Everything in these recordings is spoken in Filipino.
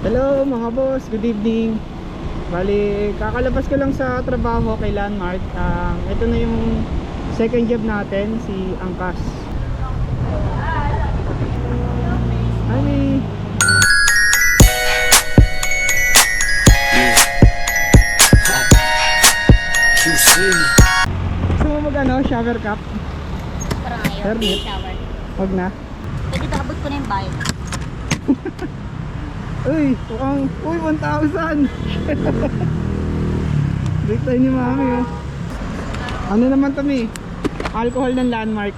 Hello mga boss, good evening. Bali, kakalabas ko lang sa trabaho kay Landmark. Ito na yung second job natin, si Angkas. Hi. Gusto mo mag shower cap? Parang ayaw, Hermit? shower. Wag na. Pwede ba abot ko na yung bayad? Uy, uy, 1,000. Break tayo ni mami, oh. Ano naman to, mi? Alcohol ng Landmark.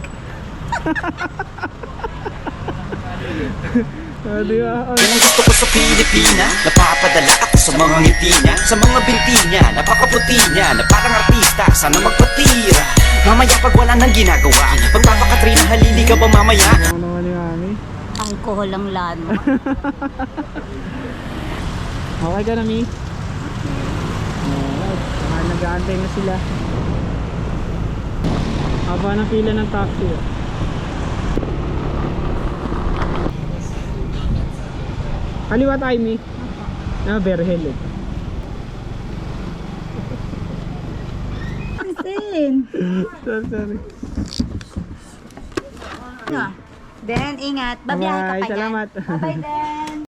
Di ba? Yan ang gusto ko sa Pilipina. Napapadala ako sa mga ngiti niya, sa mga binti niya, napakaputi niya, na parang artista, sana magpatira. Mamaya pag wala nang ginagawa, magpapakatrina, halili ka ba mamaya? Ano naman ni mami? Alcohol ang lan mo. Okay ka na, mi? Alright, nag-aantay na sila. Haba ng pila ng taxi, oh. Kaliwa tayo, mi. Berhel, eh. Sorry. Den, ingat. Babiyahe ka Bye, pa salamat. Bye, Den.